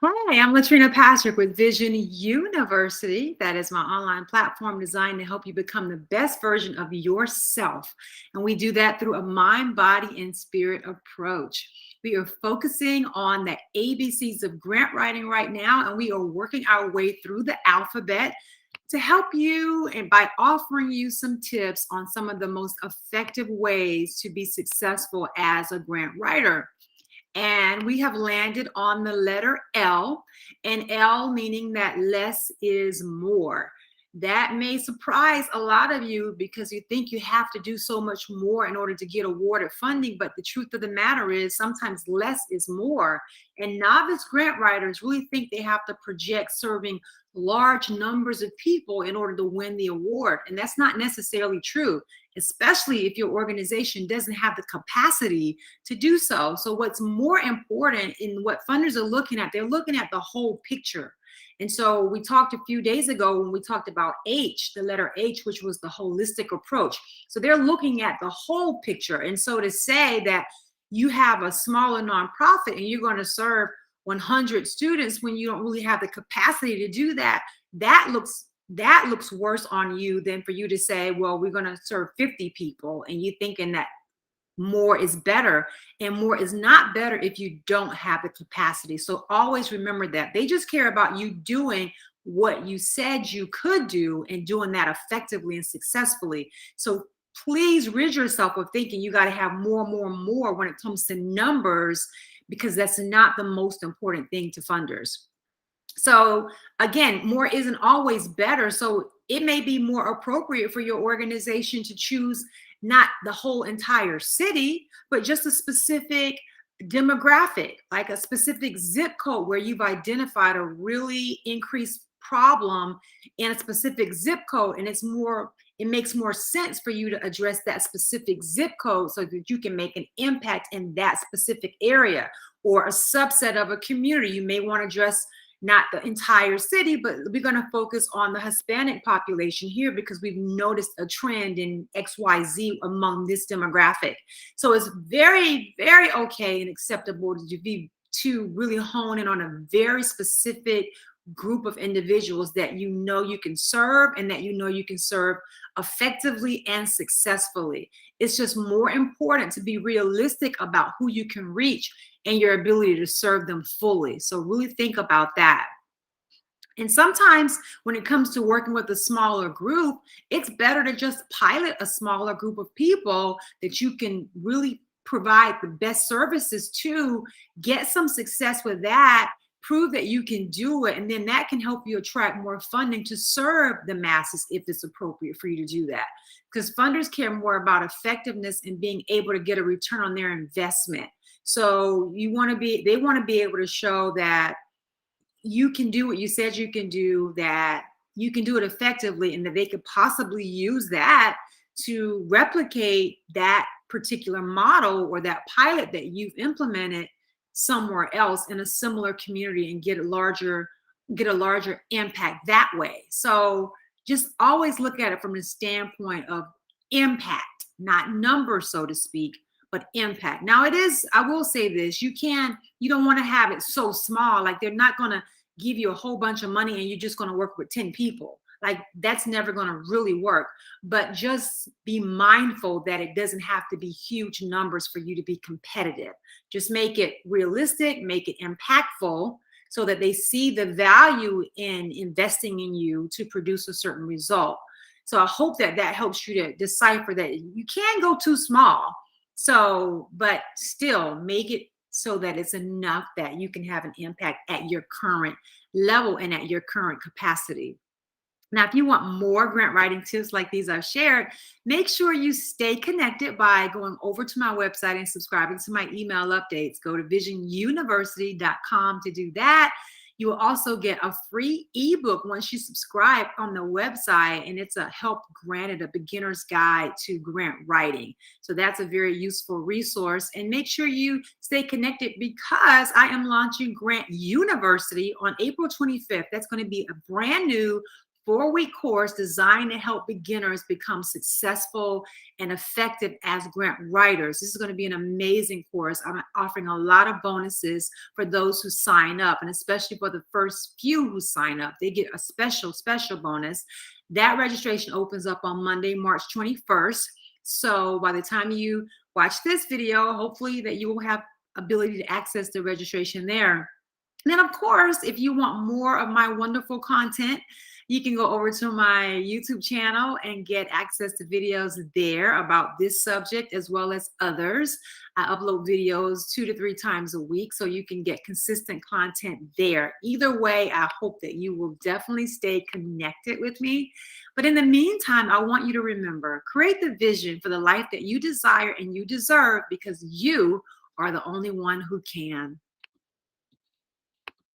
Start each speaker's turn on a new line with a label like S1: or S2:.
S1: Hi, I'm Latrina Patrick with Vision University. That is my online platform designed to help you become the best version of yourself. And we do that through a mind, body, and spirit approach. We are focusing on the ABCs of grant writing right now, and we are working our way through the alphabet to help you and by offering you some tips on some of the most effective ways to be successful as a grant writer. And we have landed on the letter L, and L meaning that less is more. That may surprise a lot of you because you think you have to do so much more in order to get awarded funding. But the truth of the matter is sometimes less is more. And novice grant writers really think they have to project serving large numbers of people in order to win the award. And that's not necessarily true, especially if your organization doesn't have the capacity to do so. So what's more important in what funders are looking at, they're looking at the whole picture. And so we talked a few days ago when we talked about H, the letter H, which was the holistic approach. So they're looking at the whole picture. And so to say that you have a smaller nonprofit and you're going to serve 100 students when you don't really have the capacity to do that, that looks worse on you than for you to say, well, we're going to serve 50 people and you thinking that more is better, and more is not better if you don't have the capacity. So always remember that they just care about you doing what you said you could do and doing that effectively and successfully. So please rid yourself of thinking you got to have more when it comes to numbers, because that's not the most important thing to funders. So again, more isn't always better. So it may be more appropriate for your organization to choose not the whole entire city, but just a specific demographic, like a specific zip code where you've identified a really increased problem in a specific zip code. And it makes more sense for you to address that specific zip code so that you can make an impact in that specific area or a subset of a community. You may want to address not the entire city, but we're going to focus on the Hispanic population here because we've noticed a trend in XYZ among this demographic. So it's very, very okay and acceptable to really hone in on a very specific group of individuals that you know you can serve and that you know you can serve effectively and successfully. It's just more important to be realistic about who you can reach and your ability to serve them fully. So really think about that. And sometimes when it comes to working with a smaller group, it's better to just pilot a smaller group of people that you can really provide the best services to, get some success with that, prove that you can do it, and then that can help you attract more funding to serve the masses if it's appropriate for you to do that. Because funders care more about effectiveness and being able to get a return on their investment. So they want to be able to show that you can do what you said you can do, that you can do it effectively, and that they could possibly use that to replicate that particular model or that pilot that you've implemented somewhere else in a similar community and get a larger impact that way. So just always look at it from the standpoint of impact, not numbers, so to speak, but impact. Now I will say this, you don't want to have it so small, like they're not going to give you a whole bunch of money and you're just going to work with 10 people. Like that's never going to really work. But just be mindful that it doesn't have to be huge numbers for you to be competitive. Just make it realistic, make it impactful so that they see the value in investing in you to produce a certain result. So I hope that helps you to decipher that you can go too small. So, but still make it so that it's enough that you can have an impact at your current level and at your current capacity. Now, if you want more grant writing tips like these I've shared, make sure you stay connected by going over to my website and subscribing to my email updates. Go to visionuniversity.com to do that. You will also get a free ebook once you subscribe on the website, and it's a Help Granted, a beginner's guide to grant writing. So that's a very useful resource. And make sure you stay connected because I am launching Grant University on April 25th. That's going to be a brand new 4-week course designed to help beginners become successful and effective as grant writers. This is going to be an amazing course. I'm offering a lot of bonuses for those who sign up, and especially for the first few who sign up. They get a special bonus. That registration opens up on Monday, March 21st. So by the time you watch this video, hopefully that you will have ability to access the registration there. And then, of course, if you want more of my wonderful content, you can go over to my YouTube channel and get access to videos there about this subject as well as others. I upload videos 2 to 3 times a week, so you can get consistent content there. Either way, I hope that you will definitely stay connected with me. But in the meantime, I want you to remember, create the vision for the life that you desire and you deserve, because you are the only one who can.